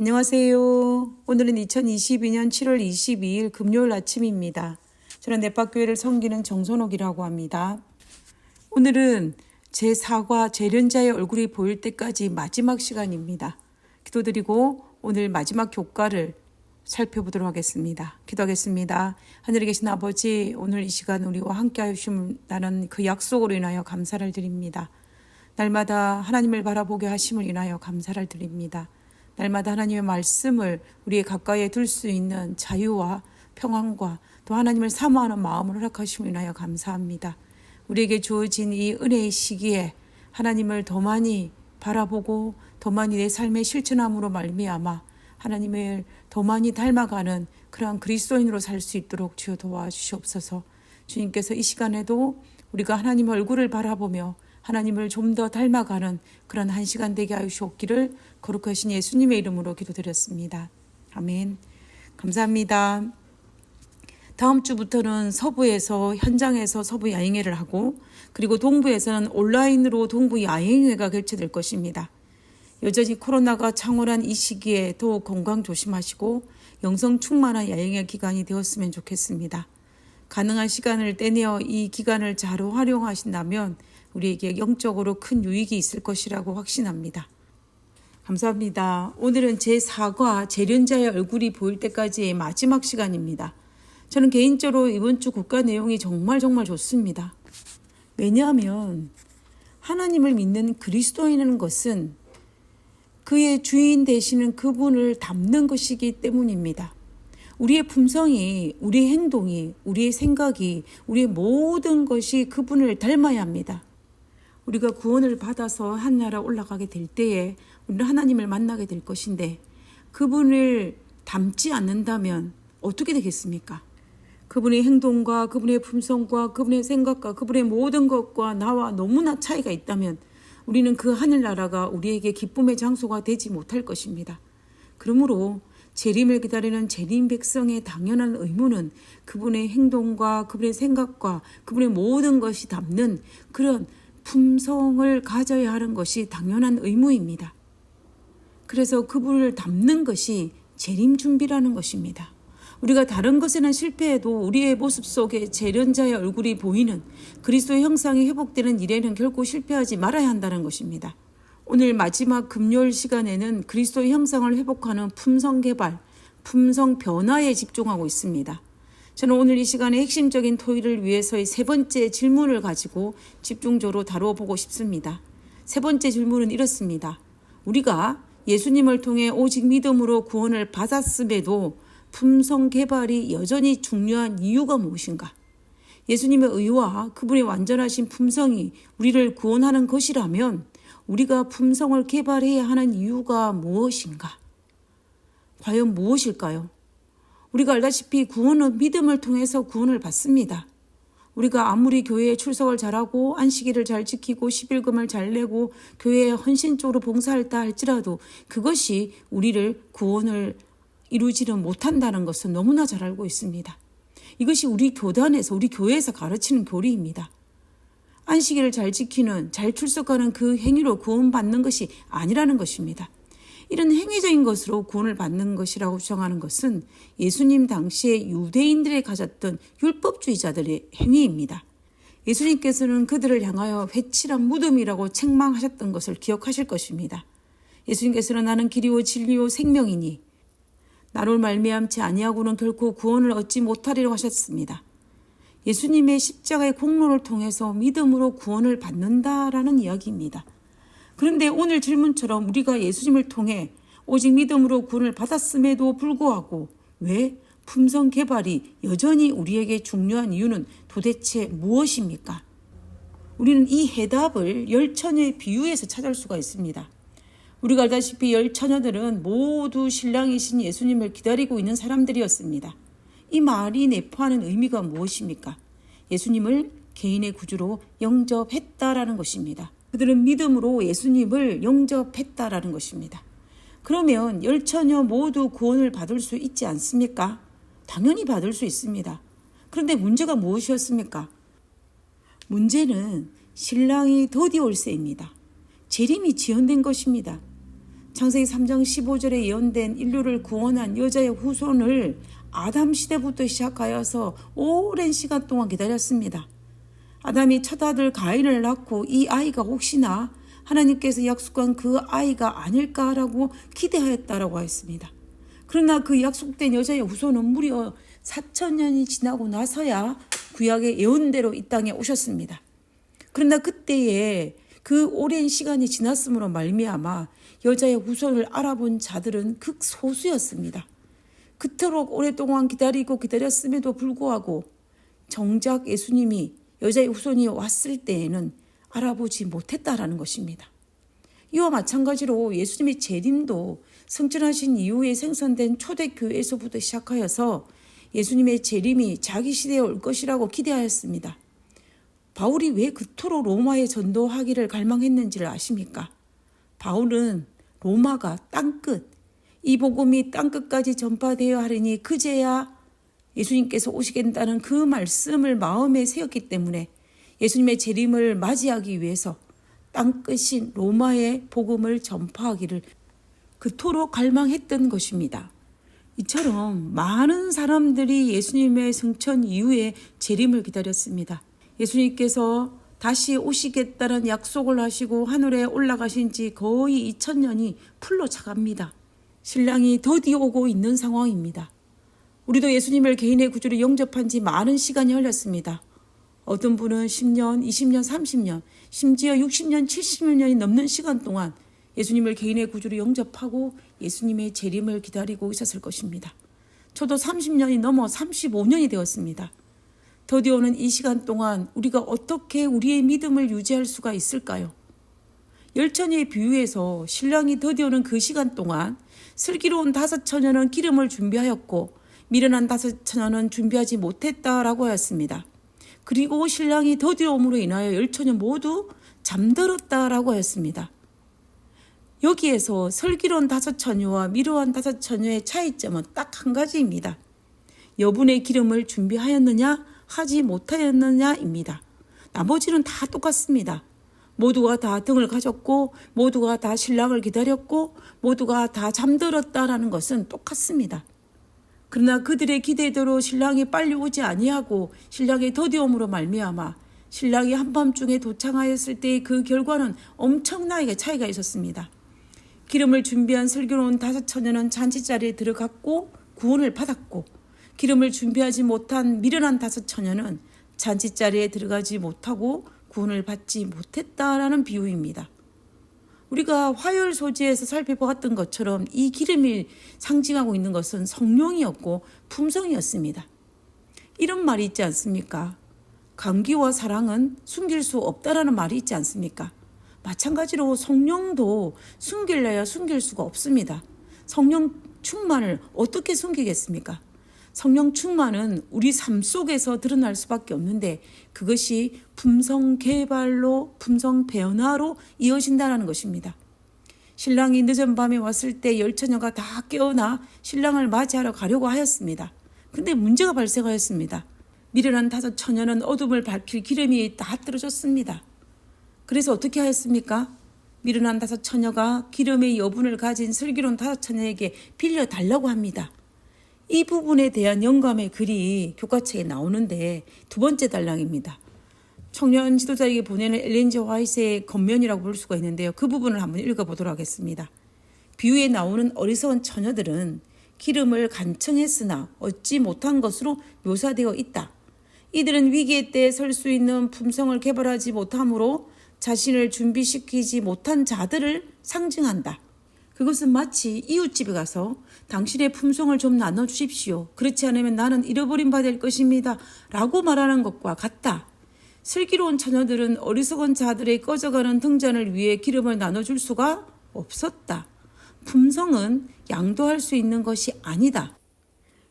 안녕하세요. 오늘은 2022년 7월 22일 금요일 아침입니다. 저는 넷박교회를 섬기는 정선옥이라고 합니다. 오늘은 제4과 재련자의 얼굴이 보일 때까지 마지막 시간입니다. 기도드리고 오늘 마지막 교과를 살펴보도록 하겠습니다. 기도하겠습니다. 하늘에 계신 아버지, 오늘 이 시간 우리와 함께하여 주신다는 그 약속으로 인하여 감사를 드립니다. 날마다 하나님을 바라보게 하심을 인하여 감사를 드립니다. 날마다 하나님의 말씀을 우리의 가까이에 둘 수 있는 자유와 평안과 또 하나님을 사모하는 마음을 허락하심을 인하여 감사합니다. 우리에게 주어진 이 은혜의 시기에 하나님을 더 많이 바라보고 더 많이 내 삶의 실천함으로 말미암아 하나님을 더 많이 닮아가는 그러한 그리스도인으로 살 수 있도록 주여 도와주시옵소서. 주님께서 이 시간에도 우리가 하나님의 얼굴을 바라보며 하나님을 좀 더 닮아가는 그런 한 시간 되게 하여 주옵기를 거룩하신 예수님의 이름으로 기도드렸습니다. 아멘. 감사합니다. 다음 주부터는 서부에서 현장에서 서부 야행회를 하고 그리고 동부에서는 온라인으로 동부 야행회가 개최될 것입니다. 여전히 코로나가 창궐한 이 시기에 더욱 건강 조심하시고 영성 충만한 야행회 기간이 되었으면 좋겠습니다. 가능한 시간을 떼내어 이 기간을 잘 활용하신다면 우리에게 영적으로 큰 유익이 있을 것이라고 확신합니다. 감사합니다. 오늘은 제4과 재련자의 얼굴이 보일 때까지의 마지막 시간입니다. 저는 개인적으로 이번 주 국가 내용이 정말 좋습니다. 왜냐하면 하나님을 믿는 그리스도인이라는 것은 그의 주인 되시는 그분을 닮는 것이기 때문입니다. 우리의 품성이, 우리의 행동이, 우리의 생각이, 우리의 모든 것이 그분을 닮아야 합니다. 우리가 구원을 받아서 하늘나라 올라가게 될 때에 우리는 하나님을 만나게 될 것인데 그분을 닮지 않는다면 어떻게 되겠습니까? 그분의 행동과 그분의 품성과 그분의 생각과 그분의 모든 것과 나와 너무나 차이가 있다면 우리는 그 하늘나라가 우리에게 기쁨의 장소가 되지 못할 것입니다. 그러므로 재림을 기다리는 재림 백성의 당연한 의무는 그분의 행동과 그분의 생각과 그분의 모든 것이 담는 그런 품성을 가져야 하는 것이 당연한 의무입니다. 그래서 그분을 담는 것이 재림 준비라는 것입니다. 우리가 다른 것에는 실패해도 우리의 모습 속에 재련자의 얼굴이 보이는 그리스도의 형상이 회복되는 일에는 결코 실패하지 말아야 한다는 것입니다. 오늘 마지막 금요일 시간에는 그리스도의 형상을 회복하는 품성 개발, 품성 변화에 집중하고 있습니다. 저는 오늘 이 시간에 핵심적인 토의를 위해서의 세 번째 질문을 가지고 집중적으로 다뤄보고 싶습니다. 세 번째 질문은 이렇습니다. 우리가 예수님을 통해 오직 믿음으로 구원을 받았음에도 품성 개발이 여전히 중요한 이유가 무엇인가? 예수님의 의와 그분의 완전하신 품성이 우리를 구원하는 것이라면 우리가 품성을 개발해야 하는 이유가 무엇인가? 과연 무엇일까요? 우리가 알다시피 구원은 믿음을 통해서 구원을 받습니다. 우리가 아무리 교회에 출석을 잘하고 안식일을 잘 지키고 11금을 잘 내고 교회에 헌신적으로 봉사했다 할지라도 그것이 우리를 구원을 이루지는 못한다는 것은 너무나 잘 알고 있습니다. 이것이 우리 교단에서 우리 교회에서 가르치는 교리입니다. 안식일을 잘 지키는 잘 출석하는 그 행위로 구원받는 것이 아니라는 것입니다. 이런 행위적인 것으로 구원을 받는 것이라고 주장하는 것은 예수님 당시에 유대인들이 가졌던 율법주의자들의 행위입니다. 예수님께서는 그들을 향하여 회칠한 무덤이라고 책망하셨던 것을 기억하실 것입니다. 예수님께서는 나는 길이요 진리요 생명이니 나로 말미암지 아니하고는 결코 구원을 얻지 못하리라고 하셨습니다. 예수님의 십자가의 공로를 통해서 믿음으로 구원을 받는다라는 이야기입니다. 그런데 오늘 질문처럼 우리가 예수님을 통해 오직 믿음으로 구원을 받았음에도 불구하고 왜 품성 개발이 여전히 우리에게 중요한 이유는 도대체 무엇입니까? 우리는 이 해답을 열 처녀의 비유에서 찾을 수가 있습니다. 우리가 알다시피 열 처녀들은 모두 신랑이신 예수님을 기다리고 있는 사람들이었습니다. 이 말이 내포하는 의미가 무엇입니까? 예수님을 개인의 구주로 영접했다라는 것입니다. 그들은 믿음으로 예수님을 영접했다라는 것입니다. 그러면 열 처녀 모두 구원을 받을 수 있지 않습니까? 당연히 받을 수 있습니다. 그런데 문제가 무엇이었습니까? 문제는 신랑이 더디올세입니다. 재림이 지연된 것입니다. 창세기 3장 15절에 예언된 인류를 구원한 여자의 후손을 아담 시대부터 시작하여서 오랜 시간 동안 기다렸습니다. 아담이 첫 아들 가인을 낳고 이 아이가 혹시나 하나님께서 약속한 그 아이가 아닐까라고 기대하였다라고 했습니다. 그러나 그 약속된 여자의 후손은 무려 4,000년이 지나고 나서야 구약의 예언대로 이 땅에 오셨습니다. 그러나 그때에 그 오랜 시간이 지났으므로 말미암아 여자의 후손을 알아본 자들은 극소수였습니다. 그토록 오랫동안 기다리고 기다렸음에도 불구하고 정작 예수님이 여자의 후손이 왔을 때에는 알아보지 못했다라는 것입니다. 이와 마찬가지로 예수님의 재림도 승천하신 이후에 생성된 초대교회에서부터 시작하여서 예수님의 재림이 자기 시대에 올 것이라고 기대하였습니다. 바울이 왜 그토록 로마에 전도하기를 갈망했는지를 아십니까? 바울은 로마가 땅끝, 이 복음이 땅끝까지 전파되어야 하리니 그제야 예수님께서 오시겠다는 그 말씀을 마음에 새겼기 때문에 예수님의 재림을 맞이하기 위해서 땅끝인 로마의 복음을 전파하기를 그토록 갈망했던 것입니다. 이처럼 많은 사람들이 예수님의 승천 이후에 재림을 기다렸습니다. 예수님께서 다시 오시겠다는 약속을 하시고 하늘에 올라가신 지 거의 2000년이 풀로 차갑니다. 신랑이 더디 오고 있는 상황입니다. 우리도 예수님을 개인의 구주로 영접한 지 많은 시간이 흘렀습니다. 어떤 분은 10년, 20년, 30년, 심지어 60년, 70년이 넘는 시간 동안 예수님을 개인의 구주로 영접하고 예수님의 재림을 기다리고 있었을 것입니다. 저도 30년이 넘어 35년이 되었습니다. 더디 오는 이 시간 동안 우리가 어떻게 우리의 믿음을 유지할 수가 있을까요? 열처녀의 비유에서 신랑이 더디 오는 그 시간 동안 슬기로운 5처녀는 기름을 준비하였고 미련한 5처녀는 준비하지 못했다라고 하였습니다. 그리고 신랑이 더디 오므로 인하여 열처녀 모두 잠들었다라고 하였습니다. 여기에서 슬기로운 5처녀와 미련한 5처녀의 차이점은 딱 한 가지입니다. 여분의 기름을 준비하였느냐 하지 못하였느냐입니다. 나머지는 다 똑같습니다. 모두가 다 등을 가졌고 모두가 다 신랑을 기다렸고 모두가 다 잠들었다라는 것은 똑같습니다. 그러나 그들의 기대대로 신랑이 빨리 오지 아니하고 신랑의 더디옴으로 말미암아 신랑이 한밤중에 도착하였을 때의 그 결과는 엄청나게 차이가 있었습니다. 기름을 준비한 슬기로운 5처녀는 잔치자리에 들어갔고 구원을 받았고 기름을 준비하지 못한 미련한 5처녀는 잔치자리에 들어가지 못하고 구원을 받지 못했다라는 비유입니다. 우리가 화요일 소지에서 살펴보았던 것처럼 이 기름이 상징하고 있는 것은 성령이었고 품성이었습니다. 이런 말이 있지 않습니까? 감기와 사랑은 숨길 수 없다라는 말이 있지 않습니까? 마찬가지로 성령도 숨길래야 숨길 수가 없습니다. 성령 충만을 어떻게 숨기겠습니까? 성령 충만은 우리 삶 속에서 드러날 수밖에 없는데 그것이 품성 개발로 품성 변화로 이어진다는 것입니다. 신랑이 늦은 밤에 왔을 때 열처녀가 다 깨어나 신랑을 맞이하러 가려고 하였습니다. 근데 문제가 발생하였습니다. 미련한 5처녀는 어둠을 밝힐 기름이 다 떨어졌습니다. 그래서 어떻게 하였습니까? 미련한 5처녀가 기름의 여분을 가진 슬기로운 5처녀에게 빌려달라고 합니다. 이 부분에 대한 영감의 글이 교과책에 나오는데 두 번째 단락입니다. 청년 지도자에게 보내는 엘렌 G. 화이트의 겉면이라고 볼 수가 있는데요. 그 부분을 한번 읽어보도록 하겠습니다. 비유에 나오는 어리석은 처녀들은 기름을 간청했으나 얻지 못한 것으로 묘사되어 있다. 이들은 위기의 때에 설 수 있는 품성을 개발하지 못함으로 자신을 준비시키지 못한 자들을 상징한다. 그것은 마치 이웃집에 가서 당신의 품성을 좀 나눠주십시오. 그렇지 않으면 나는 잃어버린 바 될 것입니다. 라고 말하는 것과 같다. 슬기로운 처녀들은 어리석은 자들의 꺼져가는 등잔을 위해 기름을 나눠줄 수가 없었다. 품성은 양도할 수 있는 것이 아니다.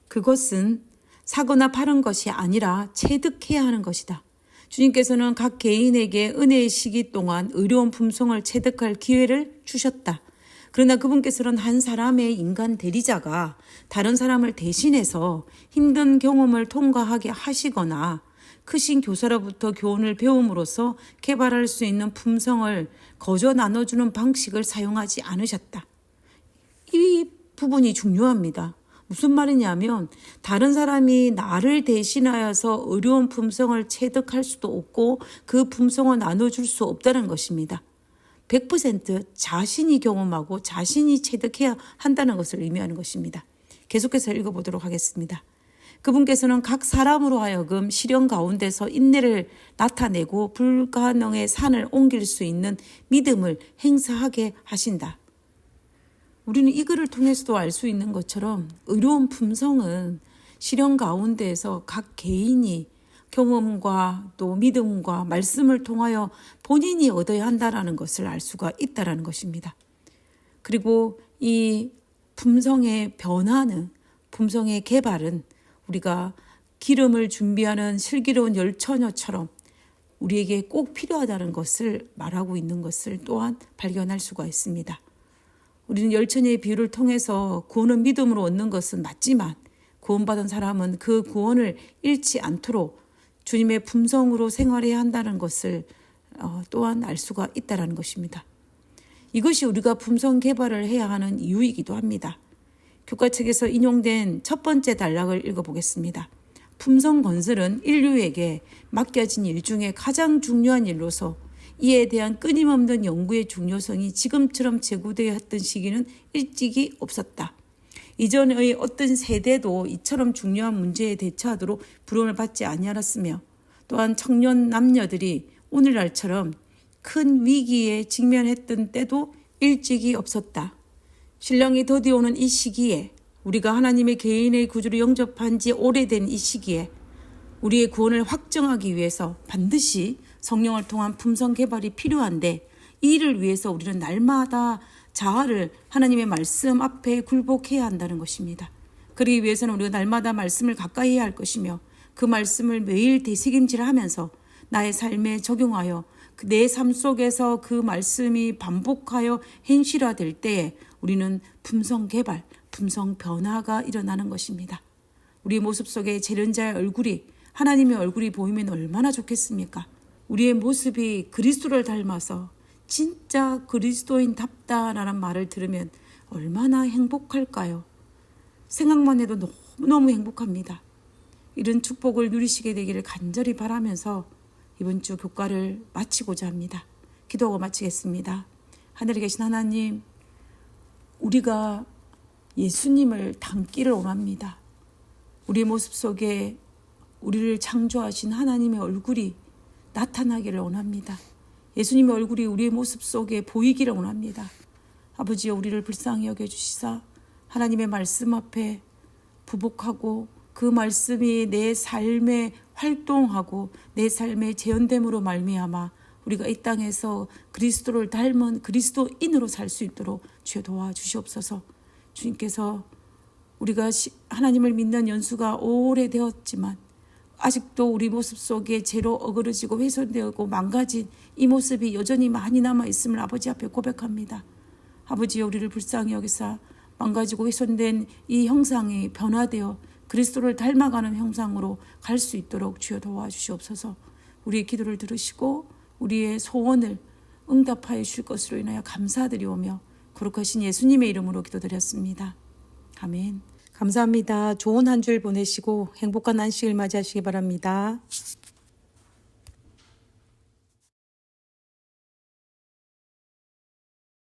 그것은 사거나 파는 것이 아니라 체득해야 하는 것이다. 주님께서는 각 개인에게 은혜의 시기 동안 의로운 품성을 체득할 기회를 주셨다. 그러나 그분께서는 한 사람의 인간 대리자가 다른 사람을 대신해서 힘든 경험을 통과하게 하시거나 크신 교사로부터 교훈을 배움으로써 개발할 수 있는 품성을 거저 나눠주는 방식을 사용하지 않으셨다. 이 부분이 중요합니다. 무슨 말이냐면 다른 사람이 나를 대신하여서 의로운 품성을 체득할 수도 없고 그 품성을 나눠줄 수 없다는 것입니다. 100% 자신이 경험하고 자신이 체득해야 한다는 것을 의미하는 것입니다. 계속해서 읽어보도록 하겠습니다. 그분께서는 각 사람으로 하여금 시련 가운데서 인내를 나타내고 불가능의 산을 옮길 수 있는 믿음을 행사하게 하신다. 우리는 이거를 통해서도 알 수 있는 것처럼 의로운 품성은 시련 가운데에서 각 개인이 경험과 또 믿음과 말씀을 통하여 본인이 얻어야 한다는 것을 알 수가 있다는 것입니다. 그리고 이 품성의 변화는, 품성의 개발은 우리가 기름을 준비하는 슬기로운 열처녀처럼 우리에게 꼭 필요하다는 것을 말하고 있는 것을 또한 발견할 수가 있습니다. 우리는 열처녀의 비유를 통해서 구원은 믿음으로 얻는 것은 맞지만 구원받은 사람은 그 구원을 잃지 않도록 주님의 품성으로 생활해야 한다는 것을 또한 알 수가 있다는 것입니다. 이것이 우리가 품성 개발을 해야 하는 이유이기도 합니다. 교과책에서 인용된 첫 번째 단락을 읽어보겠습니다. 품성 건설은 인류에게 맡겨진 일 중에 가장 중요한 일로서 이에 대한 끊임없는 연구의 중요성이 지금처럼 제고되어 했던 시기는 일찍이 없었다. 이전의 어떤 세대도 이처럼 중요한 문제에 대처하도록 부름을 받지 아니하였으며 또한 청년 남녀들이 오늘날처럼 큰 위기에 직면했던 때도 일찍이 없었다. 신랑이 더디오는 이 시기에 우리가 하나님의 개인의 구주를 영접한 지 오래된 이 시기에 우리의 구원을 확정하기 위해서 반드시 성령을 통한 품성 개발이 필요한데 이 일을 위해서 우리는 날마다 자아를 하나님의 말씀 앞에 굴복해야 한다는 것입니다. 그러기 위해서는 우리가 날마다 말씀을 가까이 해야 할 것이며 그 말씀을 매일 되새김질하면서 나의 삶에 적용하여 내 삶 속에서 그 말씀이 반복하여 행실화될 때에 우리는 품성 개발, 품성 변화가 일어나는 것입니다. 우리 모습 속에 재련자의 얼굴이 하나님의 얼굴이 보이면 얼마나 좋겠습니까? 우리의 모습이 그리스도를 닮아서 진짜 그리스도인답다라는 말을 들으면 얼마나 행복할까요? 생각만 해도 너무너무 행복합니다. 이런 축복을 누리시게 되기를 간절히 바라면서 이번 주 교과를 마치고자 합니다. 기도하고 마치겠습니다. 하늘에 계신 하나님, 우리가 예수님을 닮기를 원합니다. 우리의 모습 속에 우리를 창조하신 하나님의 얼굴이 나타나기를 원합니다. 예수님의 얼굴이 우리의 모습 속에 보이기를 원합니다. 아버지여, 우리를 불쌍히 여겨주시사 하나님의 말씀 앞에 부복하고 그 말씀이 내 삶에 활동하고 내 삶의 재현됨으로 말미암아 우리가 이 땅에서 그리스도를 닮은 그리스도인으로 살 수 있도록 주여 도와주시옵소서. 주님께서 우리가 하나님을 믿는 연수가 오래되었지만 아직도 우리 모습 속에 죄로 어그러지고 훼손되고 망가진 이 모습이 여전히 많이 남아있음을 아버지 앞에 고백합니다. 아버지여, 우리를 불쌍히 여기사 망가지고 훼손된 이 형상이 변화되어 그리스도를 닮아가는 형상으로 갈 수 있도록 주여 도와주시옵소서. 우리의 기도를 들으시고 우리의 소원을 응답하여 주실 것으로 인하여 감사드리오며 거룩하신 예수님의 이름으로 기도드렸습니다. 아멘. 감사합니다. 좋은 한 주일 보내시고 행복한 안식을 맞이하시기 바랍니다.